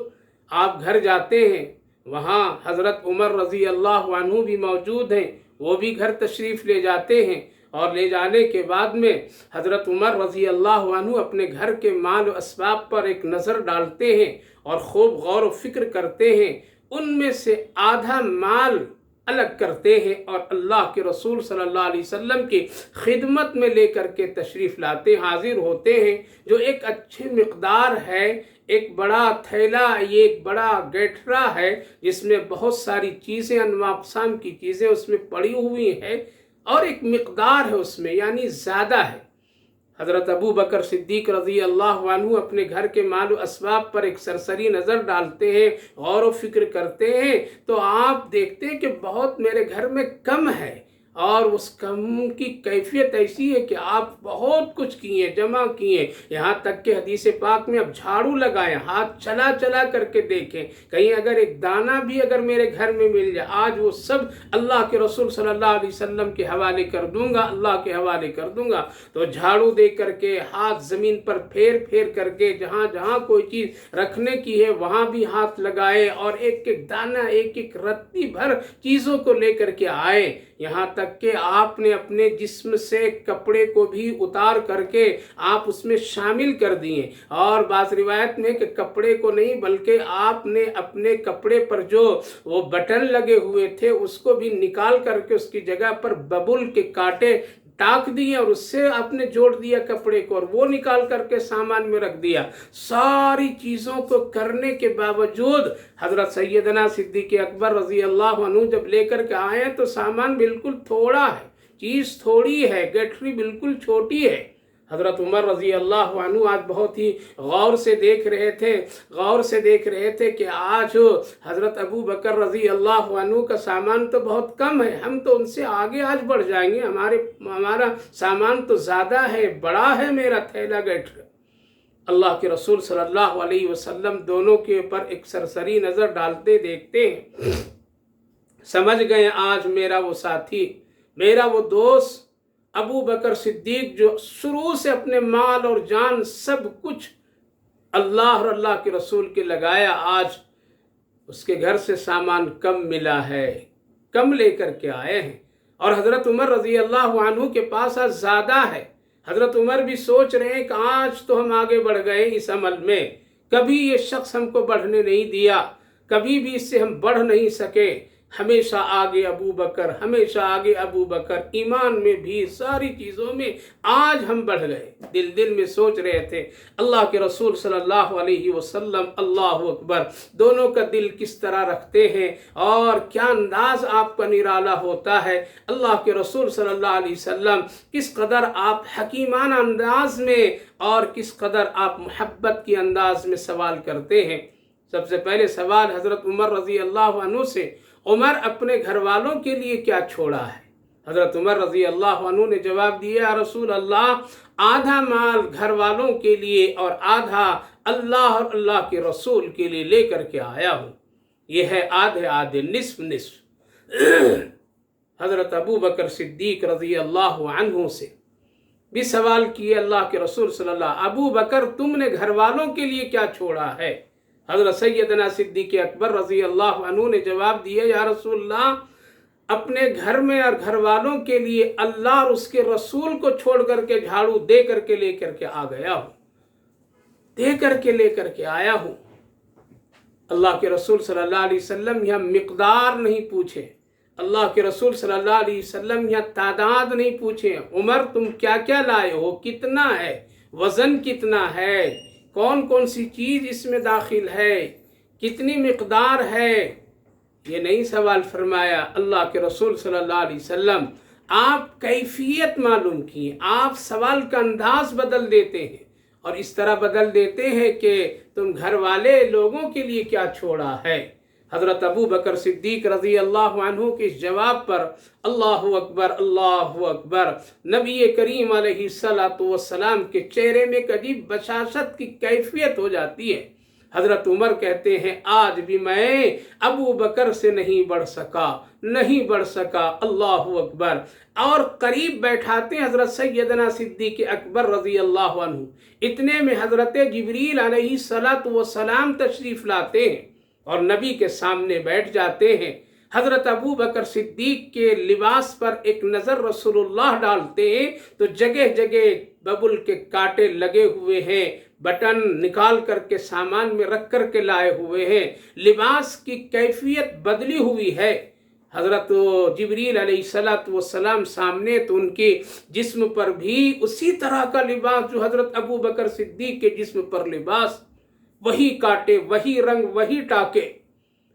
آپ گھر جاتے ہیں، وہاں حضرت عمر رضی اللہ عنہ بھی موجود ہیں، وہ بھی گھر تشریف لے جاتے ہیں، اور لے جانے کے بعد میں حضرت عمر رضی اللہ عنہ اپنے گھر کے مال و اسباب پر ایک نظر ڈالتے ہیں اور خوب غور و فکر کرتے ہیں، ان میں سے آدھا مال الگ کرتے ہیں اور اللہ کے رسول صلی اللہ علیہ وسلم کی خدمت میں لے کر کے تشریف لاتے حاضر ہوتے ہیں، جو ایک اچھی مقدار ہے، ایک بڑا تھیلا، یہ ایک بڑا گیٹرا ہے جس میں بہت ساری چیزیں، انواع اقسام کی چیزیں اس میں پڑی ہوئی ہیں، اور ایک مقدار ہے اس میں، یعنی زیادہ ہے۔ حضرت ابو بکر صدیق رضی اللہ عنہ اپنے گھر کے مال و اسباب پر ایک سرسری نظر ڈالتے ہیں، غور و فکر کرتے ہیں، تو آپ دیکھتے ہیں کہ بہت میرے گھر میں کم ہے، اور اس کم کی کیفیت ایسی ہے کہ آپ بہت کچھ کیے، جمع کیے، یہاں تک کہ حدیث پاک میں اب جھاڑو لگائیں، ہاتھ چلا کر کے دیکھیں، کہیں اگر ایک دانہ بھی اگر میرے گھر میں مل جائے، آج وہ سب اللہ کے رسول صلی اللہ علیہ وسلم کے حوالے کر دوں گا، اللہ کے حوالے کر دوں گا۔ تو جھاڑو دے کر کے، ہاتھ زمین پر پھیر کر کے، جہاں جہاں کوئی چیز رکھنے کی ہے وہاں بھی ہاتھ لگائے، اور ایک ایک دانہ، ایک ایک رتی بھر چیزوں کو لے کر کے آئے، یہاں تک کہ آپ نے اپنے جسم سے کپڑے کو بھی اتار کر کے آپ اس میں شامل کر دیے، اور بعض روایت میں کہ کپڑے کو نہیں بلکہ آپ نے اپنے کپڑے پر جو وہ بٹن لگے ہوئے تھے اس کو بھی نکال کر کے اس کی جگہ پر ببول کے کانٹے ٹاک دیے، اور اس سے آپ نے جوڑ دیا کپڑے کو، اور وہ نکال کر کے سامان میں رکھ دیا۔ ساری چیزوں کو کرنے کے باوجود حضرت سیدنا صدیق اکبر رضی اللہ عنہ جب لے کر کے آئے تو سامان بالکل تھوڑا ہے، چیز تھوڑی ہے، گٹری بالکل چھوٹی ہے۔ حضرت عمر رضی اللہ عنہ آج بہت ہی غور سے دیکھ رہے تھے کہ آج حضرت ابو بکر رضی اللہ عنہ کا سامان تو بہت کم ہے، ہم تو ان سے آگے آج بڑھ جائیں گے، ہمارا سامان تو زیادہ ہے، بڑا ہے میرا تھیلا گٹر۔ اللہ کے رسول صلی اللہ علیہ وسلم دونوں کے اوپر ایک سرسری نظر ڈالتے دیکھتے ہیں، سمجھ گئے آج میرا وہ ساتھی، میرا وہ دوست ابو بکر صدیق جو شروع سے اپنے مال اور جان سب کچھ اللہ اور اللہ کے رسول کے لگایا، آج اس کے گھر سے سامان کم ملا ہے، کم لے کر کے آئے ہیں، اور حضرت عمر رضی اللہ عنہ کے پاس آج زیادہ ہے۔ حضرت عمر بھی سوچ رہے ہیں کہ آج تو ہم آگے بڑھ گئے اس عمل میں، کبھی یہ شخص ہم کو بڑھنے نہیں دیا، کبھی بھی اس سے ہم بڑھ نہیں سکے، ہمیشہ آگے ابو بکر، ہمیشہ آگے ابو بکر، ایمان میں بھی ساری چیزوں میں آج ہم بڑھ گئے۔ دل میں سوچ رہے تھے اللہ کے رسول صلی اللہ علیہ وسلم، اللہ اکبر، دونوں کا دل کس طرح رکھتے ہیں اور کیا انداز آپ کا نرالا ہوتا ہے۔ اللہ کے رسول صلی اللہ علیہ وسلم کس قدر آپ حکیمانہ انداز میں اور کس قدر آپ محبت کی انداز میں سوال کرتے ہیں۔ سب سے پہلے سوال حضرت عمر رضی اللہ عنہ سے، عمر اپنے گھر والوں کے لیے کیا چھوڑا ہے؟ حضرت عمر رضی اللہ عنہ نے جواب دیا، یا رسول اللہ، آدھا مال گھر والوں کے لیے اور آدھا اللہ اور اللہ کے رسول کے لیے لے کر کے آیا ہوں۔ یہ ہے آدھے آدھے، نصف نصف۔ حضرت ابو بکر صدیق رضی اللہ عنہ سے بھی سوال کیے اللہ کے رسول صلی اللہ علیہ وسلم، ابو بکر تم نے گھر والوں کے لیے کیا چھوڑا ہے؟ حضرت سیدنا صدیق اکبر رضی اللہ عنہ نے جواب دیا، یا رسول اللہ، اپنے گھر میں اور گھر والوں کے لیے اللہ اور اس کے رسول کو چھوڑ کر کے جھاڑو دے کر کے لے کر کے آ گیا ہوں، دے کر کے لے کر کے آیا ہوں۔ اللہ کے رسول صلی اللہ علیہ وسلم یہاں مقدار نہیں پوچھے، اللہ کے رسول صلی اللہ علیہ وسلم یہاں تعداد نہیں پوچھے، عمر تم کیا کیا لائے ہو، کتنا ہے، وزن کتنا ہے، کون کون سی چیز اس میں داخل ہے، کتنی مقدار ہے، یہ نہیں سوال فرمایا۔ اللہ کے رسول صلی اللہ علیہ وسلم آپ کیفیت معلوم کیے، آپ سوال کا انداز بدل دیتے ہیں اور اس طرح بدل دیتے ہیں کہ تم گھر والے لوگوں کے لیے کیا چھوڑا ہے۔ حضرت ابو بکر صدیق رضی اللہ عنہ کے اس جواب پر اللہ اکبر، اللہ اکبر، نبی کریم علیہ السلام کے چہرے میں ایک عجیب بشاشت کی کیفیت ہو جاتی ہے۔ حضرت عمر کہتے ہیں، آج بھی میں ابو بکر سے نہیں بڑھ سکا، اللہ اکبر، اور قریب بیٹھاتے ہیں حضرت سیدنا صدیق اکبر رضی اللہ عنہ۔ اتنے میں حضرت جبریل علیہ السلام تشریف لاتے ہیں اور نبی کے سامنے بیٹھ جاتے ہیں۔ حضرت ابو بکر صدیق کے لباس پر ایک نظر رسول اللہ ڈالتے ہیں تو جگہ جگہ ببل کے کانٹے لگے ہوئے ہیں، بٹن نکال کر کے سامان میں رکھ کر کے لائے ہوئے ہیں، لباس کی کیفیت بدلی ہوئی ہے۔ حضرت جبریل علیہ السلام سامنے تو ان کے جسم پر بھی اسی طرح کا لباس جو حضرت ابو بکر صدیق کے جسم پر لباس، وہی کانٹے، وہی رنگ، وہی ٹاکے۔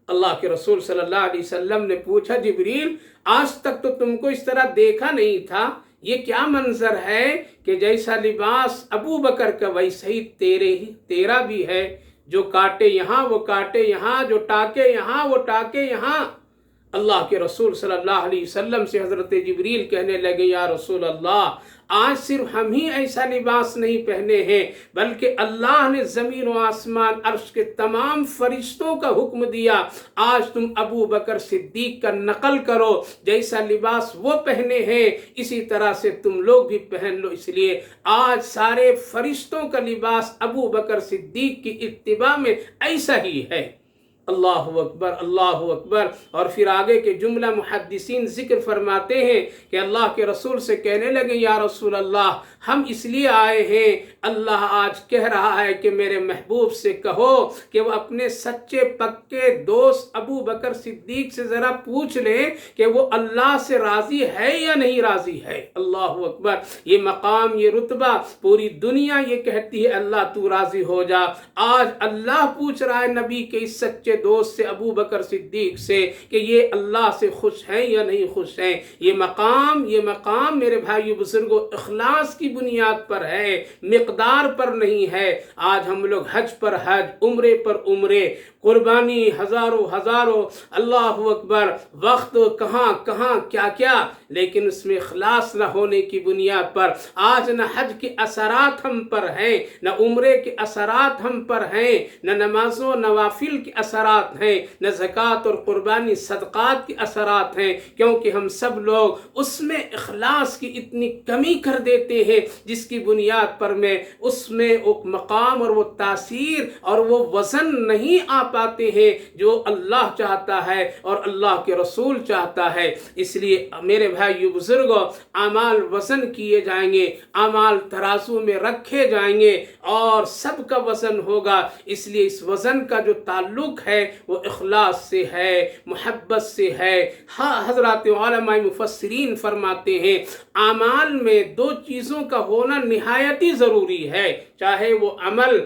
اللہ کے رسول صلی اللہ علیہ وسلم نے پوچھا، جبریل آج تک تو تم کو اس طرح دیکھا نہیں تھا، یہ کیا منظر ہے کہ جیسا لباس ابو بکر کا ویسا ہی تیرا بھی ہے، جو کانٹے یہاں وہ کانٹے یہاں، جو ٹاکے یہاں وہ ٹاکے یہاں۔ اللہ کے رسول صلی اللہ علیہ وسلم سے حضرت جبریل کہنے لگے، یا رسول اللہ، آج صرف ہم ہی ایسا لباس نہیں پہنے ہیں بلکہ اللہ نے زمین و آسمان عرش کے تمام فرشتوں کا حکم دیا، آج تم ابو بکر صدیق کا نقل کرو، جیسا لباس وہ پہنے ہیں اسی طرح سے تم لوگ بھی پہن لو۔ اس لیے آج سارے فرشتوں کا لباس ابو بکر صدیق کی اتباع میں ایسا ہی ہے۔ اللہ اکبر، اللہ اکبر۔ اور پھر آگے کے جملہ محدثین ذکر فرماتے ہیں کہ اللہ کے رسول سے کہنے لگے، یا رسول اللہ، ہم اس لیے آئے ہیں، اللہ آج کہہ رہا ہے کہ میرے محبوب سے کہو کہ وہ اپنے سچے پکے دوست ابو بکر صدیق سے ذرا پوچھ لیں کہ وہ اللہ سے راضی ہے یا نہیں راضی ہے۔ اللہ اکبر، یہ مقام، یہ رتبہ، پوری دنیا یہ کہتی ہے اللہ تو راضی ہو جا۔ آج اللہ پوچھ رہا ہے نبی کے اس سچے دوست سے، ابو بکر صدیق سے، کہ یہ اللہ سے خوش ہیں یا نہیں خوش ہیں۔ یہ مقام میرے بھائیو بزرگوں اخلاص کی بنیاد پر ہے، مقدار پر نہیں ہے۔ آج ہم لوگ حج پر حج، عمرے پر عمرے، قربانی ہزاروں، اللہ اکبر، وقت کہاں کیا، لیکن اس میں اخلاص نہ ہونے کی بنیاد پر آج نہ حج کے اثرات ہم پر ہیں، نہ عمرے کے اثرات ہم پر ہیں، نہ نمازوں نوافل کے اثرات ہیں، نہ زکوٰۃ اور قربانی صدقات کے اثرات ہیں، کیونکہ ہم سب لوگ اس میں اخلاص کی اتنی کمی کر دیتے ہیں جس کی بنیاد پر میں اس میں ایک مقام اور وہ تاثیر اور وہ وزن نہیں آ پاتے ہیں جو اللہ چاہتا ہے اور اللہ کے رسول چاہتا ہے۔ اس لیے میرے بھائیو بزرگوں، اعمال وزن کیے جائیں گے، اعمال ترازو میں رکھے جائیں گے اور سب کا وزن ہوگا۔ اس لیے اس وزن کا جو تعلق ہے وہ اخلاص سے ہے، محبت سے ہے۔ حضرات علماء مفسرین فرماتے ہیں اعمال میں دو چیزوں کا ہونا نہایت ہی ضروری ہے، چاہے وہ عمل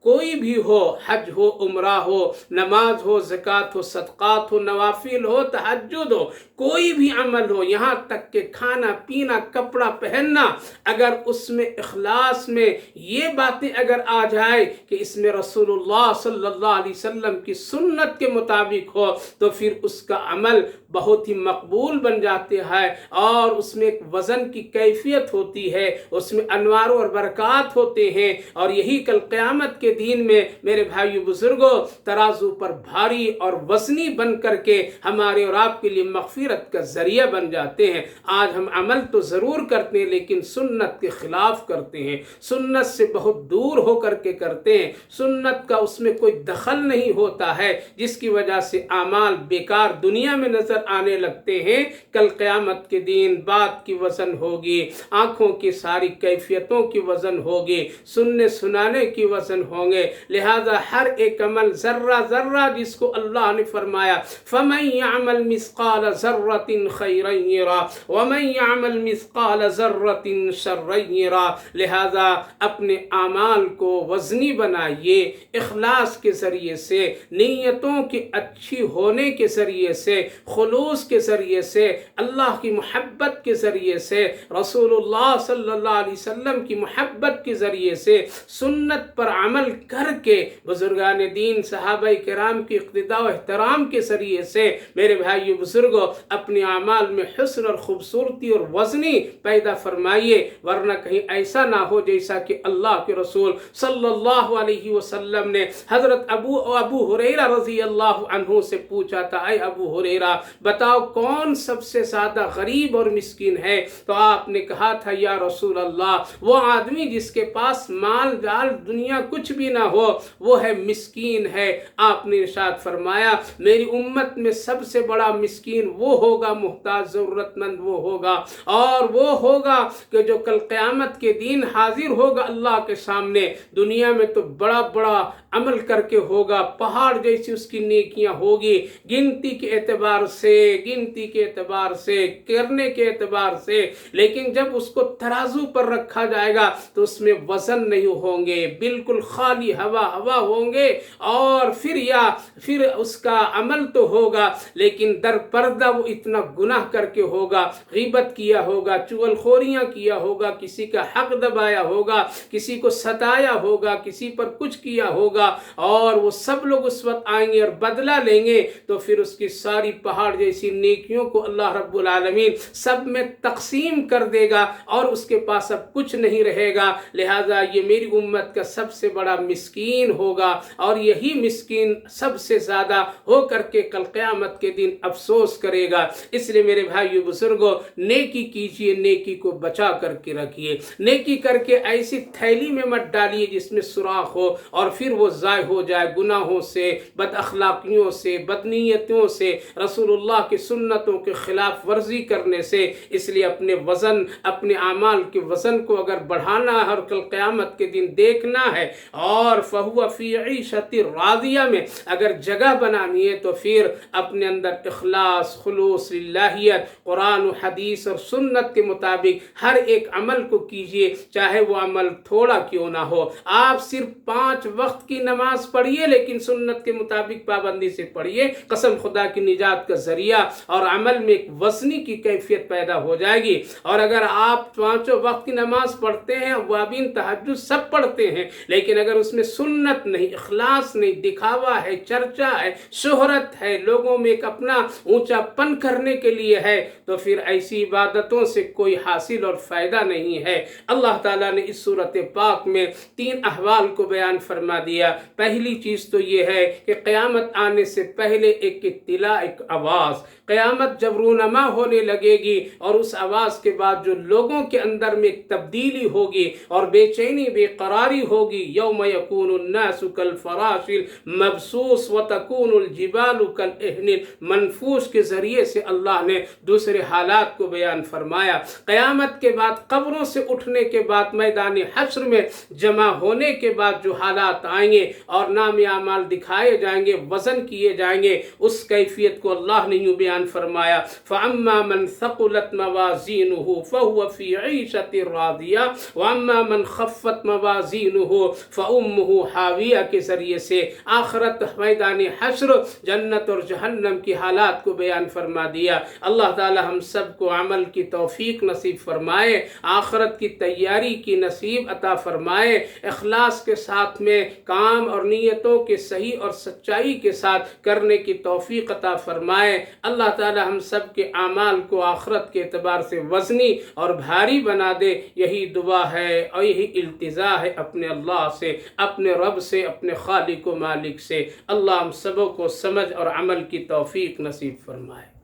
کوئی بھی ہو، حج ہو، عمرہ ہو، نماز ہو، زکوٰۃ ہو، صدقات ہو، نوافل ہو، تہجد ہو، کوئی بھی عمل ہو، یہاں تک کہ کھانا پینا، کپڑا پہننا، اگر اس میں اخلاص میں یہ باتیں اگر آ جائے کہ اس میں رسول اللہ صلی اللہ علیہ وسلم کی سنت کے مطابق ہو تو پھر اس کا عمل بہت ہی مقبول بن جاتے ہیں اور اس میں ایک وزن کی کیفیت ہوتی ہے، اس میں انوار اور برکات ہوتے ہیں، اور یہی کل قیامت کے دین میں میرے بھائیو بزرگوں ترازو پر بھاری اور وزنی بن کر کے ہمارے اور آپ کے لیے مغفرت کا ذریعہ بن جاتے ہیں۔ آج ہم عمل تو ضرور کرتے ہیں لیکن سنت کے خلاف کرتے ہیں، سنت سے بہت دور ہو کر کے کرتے ہیں، سنت کا اس میں کوئی دخل نہیں ہوتا ہے، جس کی وجہ سے اعمال بیکار دنیا میں نظر آنے لگتے ہیں۔ کل قیامت کے دن بات کی وزن ہوگی، آنکھوں کی ساری کیفیتوں کی وزن ہوگی، سننے سنانے کی وزن ہوں گے، لہذا ہر ایک عمل ذرہ ذرہ جس کو اللہ نے فرمایا فَمَن يَعْمَلْ مِثْقَالَ ذَرَّةٍ خَيْرًا يَرَهُ وَمَن يَعْمَلْ مِثْقَالَ ذَرَّةٍ شَرًّا يَرَهُ، لہذا اپنے اعمال کو وزنی بنائیے، اخلاص کے ذریعے سے، نیتوں کی اچھی ہونے کے ذریعے سے، خلوص کے ذریعے سے، اللہ کی محبت کے ذریعے سے، رسول اللہ صلی اللہ علیہ وسلم کی محبت کے ذریعے سے، سنت پر عمل کر کے، بزرگان دین صحابہ کرام کی اقتداء و احترام کے ذریعے سے، میرے بھائیو بزرگوں اپنے اعمال میں حسن اور خوبصورتی اور وزنی پیدا فرمائیے، ورنہ کہیں ایسا نہ ہو جیسا کہ اللہ کے رسول صلی اللہ علیہ وسلم نے حضرت ابو ہریرہ رضی اللہ عنہ سے پوچھا تھا، اے ابو ہریرہ بتاؤ کون سب سے زیادہ غریب اور مسکین ہے؟ تو آپ نے کہا تھا یا رسول اللہ وہ آدمی جس کے پاس مال جال دنیا کچھ بھی نہ ہو، وہ ہے مسکین ہے۔ آپ نے ارشاد فرمایا میری امت میں سب سے بڑا مسکین وہ ہوگا، محتاج ضرورت مند وہ ہوگا، اور وہ ہوگا کہ جو کل قیامت کے دن حاضر ہوگا اللہ کے سامنے، دنیا میں تو بڑا بڑا عمل کر کے ہوگا، پہاڑ جیسی اس کی نیکیاں ہوگی، گنتی کے اعتبار سے کرنے کے اعتبار سے، لیکن جب اس کو ترازو پر رکھا جائے گا تو اس میں وزن نہیں ہوں گے، بالکل خالی ہوا ہوں گے، اور پھر اس کا عمل تو ہوگا لیکن در پردہ وہ اتنا گناہ کر کے ہوگا، غیبت کیا ہوگا، چغل خوریاں کیا ہوگا، کسی کا حق دبایا ہوگا، کسی کو ستایا ہوگا، کسی پر کچھ کیا ہوگا، اور وہ سب لوگ اس وقت آئیں گے اور بدلہ لیں گے تو پھر اس کی ساری پہاڑ جیسی نیکیوں کو اللہ رب العالمین سب میں تقسیم کر دے گا اور اس کے پاس اب کچھ نہیں رہے گا۔ لہٰذا یہ میری امت کا سب سے بڑا مسکین ہوگا، اور یہی مسکین سب سے زیادہ ہو کر کے کل قیامت کے دن افسوس کرے گا۔ اس لیے میرے بھائیو بزرگوں نیکی کیجئے، نیکی کو بچا کر کے رکھیے، نیکی کر کے ایسی تھیلی میں مت ڈالیے جس میں سوراخ ہو اور پھر وہ ضائع ہو جائے گناہوں سے، بد اخلاقیوں سے، بدنیتوں سے، رسول اللہ کی سنتوں کے خلاف ورزی کرنے سے۔ اس لیے اپنے اعمال کے وزن کو اگر بڑھانا ہے اور کل قیامت کے دن دیکھنا ہے اور فَهُوَ فِي عِيشَةٍ راضیہ میں اگر جگہ بنانی ہے تو پھر اپنے اندر اخلاص، خلوص، للہیت، قرآن و حدیث اور سنت کے مطابق ہر ایک عمل کو کیجئے، چاہے وہ عمل تھوڑا کیوں نہ ہو۔ آپ صرف 5 وقت کی نماز پڑھیے لیکن سنت کے مطابق پابندی سے پڑھیے، قسم خدا کی نجات کا ذریعہ اور عمل میں ایک وزنی کی کیفیت پیدا ہو جائے گی۔ اور اگر آپ 5 وقت کی نماز پڑھتے ہیں، اوابین تہجد سب پڑھتے ہیں، لیکن اگر اس میں سنت نہیں، اخلاص نہیں، دکھاوا ہے، چرچا ہے، شہرت ہے، لوگوں میں ایک اپنا اونچا پن کرنے کے لیے ہے تو پھر ایسی عبادتوں سے کوئی حاصل اور فائدہ نہیں ہے۔ اللہ تعالیٰ نے اس صورت پاک میں 3 احوال کو بیان فرما دیا۔ پہلی چیز تو یہ ہے کہ قیامت آنے سے پہلے ایک اطلاع، ایک آواز، قیامت جب رونما ہونے لگے گی اور اس آواز کے بعد جو لوگوں کے اندر میں ایک تبدیلی ہوگی اور بے چینی بے قراری ہوگی، یوم یکون الناس کالفراش المبثوث وتکون الجبال کالعہن المنفوش کے ذریعے سے اللہ نے دوسرے حالات کو بیان فرمایا۔ قیامت کے بعد قبروں سے اٹھنے کے بعد میدان حشر میں جمع ہونے کے بعد جو حالات آئیں گے اور نام اعمال دکھائے جائیں گے، وزن کیے جائیں گے، اس کیفیت کو اللہ نے یوں بیان فرمایا، فَأَمَّا مَنْ ثَقُلَتْ مَوَازِينُهُ فَهُوَ فِي عِيشَةٍ رَاضِيَةٍ وَأَمَّا مَنْ خَفَّتْ مَوَازِينُهُ فَأُمُّهُ حَاوِيَةٌ کے ذریعے سے آخرت میدان حشر، جنت اور جہنم کی حالات کو بیان فرما دیا۔ اللہ تعالی ہم سب کو عمل کی توفیق نصیب فرمائے، آخرت کی تیاری کی نصیب عطا فرمائے، اخلاص کے ساتھ میں کام اور نیتوں کے صحیح اور سچائی کے ساتھ کرنے کی توفیق عطا فرمائے۔ اللہ تعالی ہم سب کے اعمال کو آخرت کے اعتبار سے وزنی اور بھاری بنا دے، یہی دعا ہے اور یہی التجا ہے اپنے اللہ سے، اپنے رب سے، اپنے خالق و مالک سے۔ اللہ ہم سبوں کو سمجھ اور عمل کی توفیق نصیب فرمائے۔